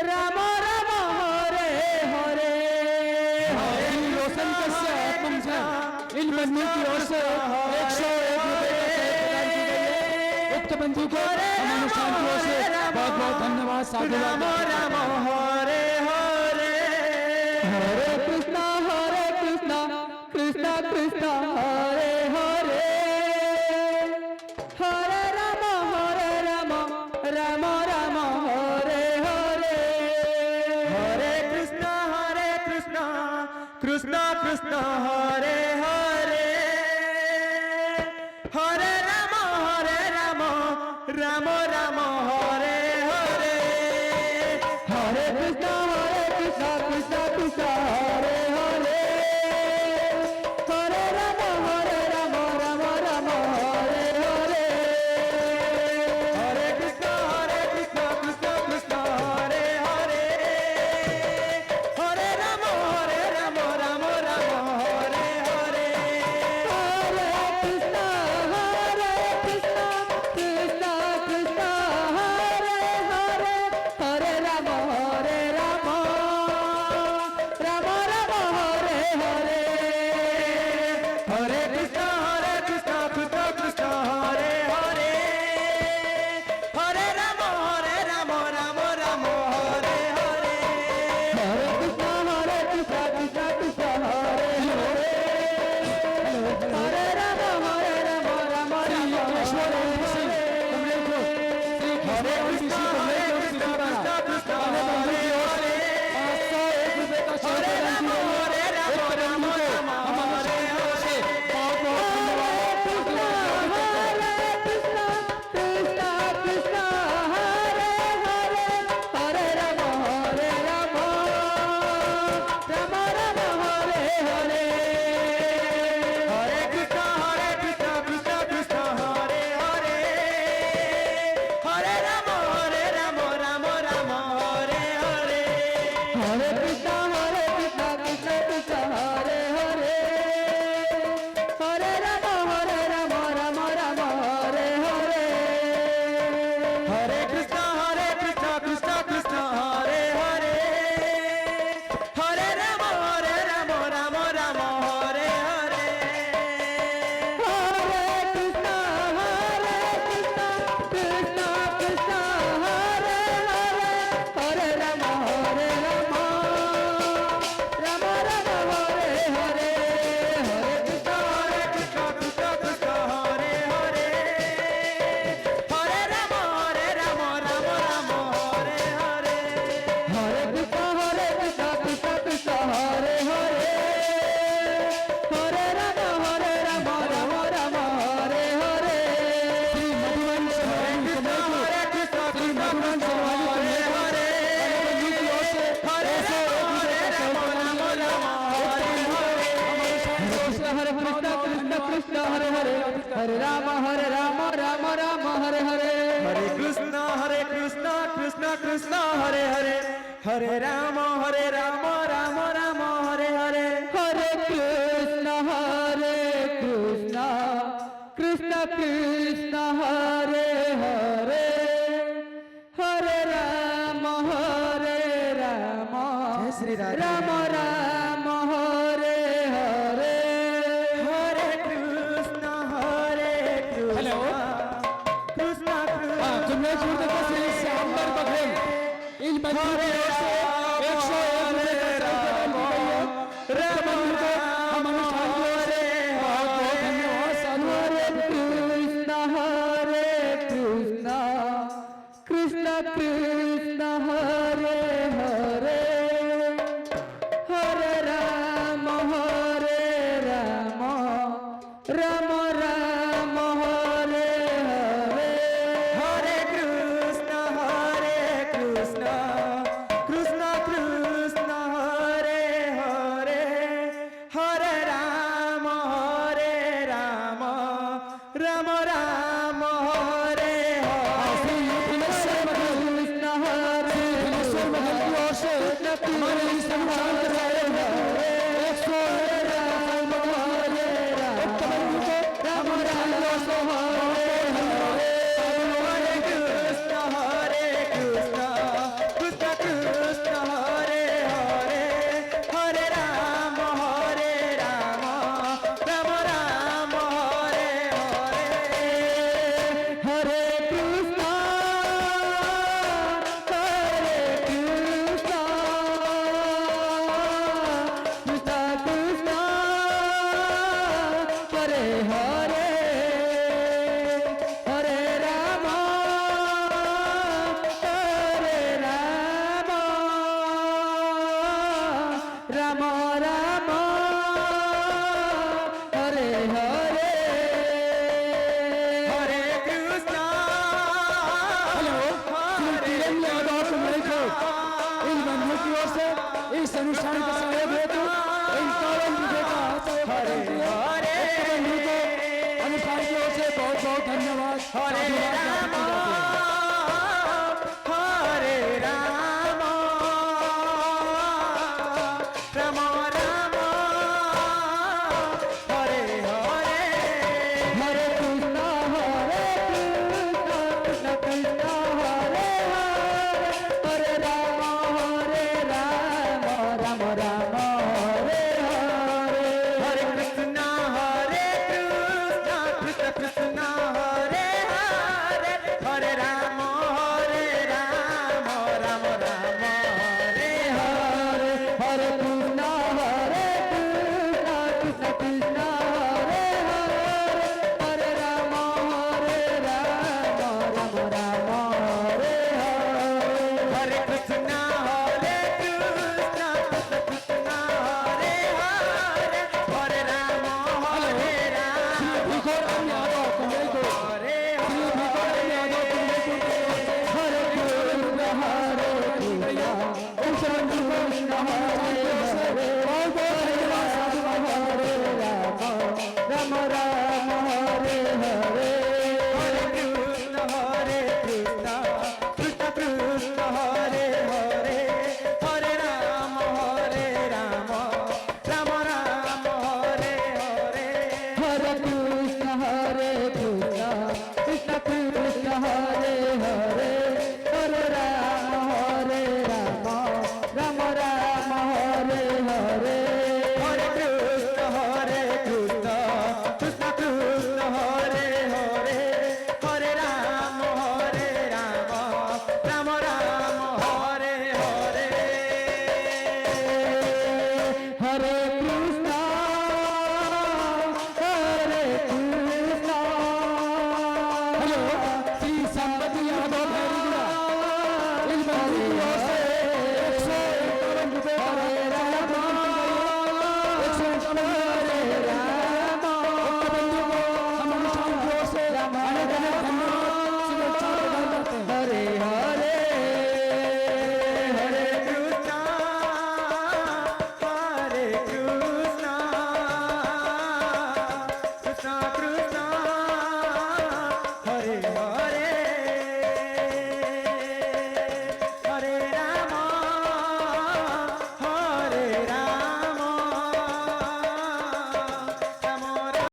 राम राम हरे हरे। रोशन कश्यप इन बंधु की ओर से 101 रुपए उक्त बंधु को हम अनुष्ठान की ओर से बहुत बहुत धन्यवाद साधुवाद। राम हरे हरे हरे कृष्णा कृष्णा कृष्णा हरे हरे हरे राम राम राम हरे हरे हरे कृष्णा कृष्णा कृष्णा हरे हरे हरे राम राम हरे हरे हरे कृष्णा कृष्णा हरे हरे हरे राम राम हरे हरे हरे कृष्णा कृष्णा हरे हरे हरे राम हरे हरे हरे कृष्णा कृष्णा हरे हरे हरे राम हरे हरे हरे कृष्णा कृष्णा हरे हरे हरे राम हरे हरे हरे कृष्णा कृष्णा हरे हरे हरे राम हरे हरे कृष्णा कृष्णा हरे हरे 501 रुपए का हरे राम कृष्णा हरे हरे हरे राम हरे हरे हरे कृष्णा कृष्णा हरे हरे हरे राम हरे हरे हरे कृष्णा कृष्णा हरे हरे हरे राम हरे हरे हरे कृष्णा कृष्णा हरे हरे हरे राम हरे हरे हरे कृष्णा कृष्णा हरे हरे हरे राम हरे हरे हरे कृष्णा कृष्णा हरे हरे हरे राम हरे हरे हरे कृष्णा कृष्णा हरे हरे हरे राम हरे हरे श्री मधुवन हरे कृष्ण हरे हरे हरे राम हरे हरे हरे कृष्णा कृष्ण हरे हरे हरे राम हरे हरे हरे कृष्णा कृष्ण हरे हरे हरे राम श्री राम हरे हरे हरे कृष्णा हेलो कृष्णा जुम्मेशपुर के श्री श्यामर बघेल इन बंधु की ओर से 101 रुपए का हम अनुष्ठान की ओर से बहुत बहुत धन्यवाद साधुवाद। हरे कृष्णा कृष्ण हरे हरे हरे राम राम हरे हरे हरे कृष्णा कृष्ण हरे हरे हरे राम हरे कृष्ण आदर सम्मानित हो इन बंधुओं की ओर से इस अनुष्ठान का सहयोग हेतु इन कावन विजय का हरे हरे बंधु को अनुष्ठान की ओर से बहुत बहुत धन्यवाद हरे राम हरे राम राम राम हरे हरे हरे कृष्णा कृष्ण कृष्ण हरे हरे राम राम राम हरे हरे हरे कृष्णा कृष्ण कृष्ण हरे हरे हरे राम राम राम हरे हरे हरे कृष्णा कृष्ण कृष्ण हरे हरे राम राम राम हरे हरे हरे कृष्ण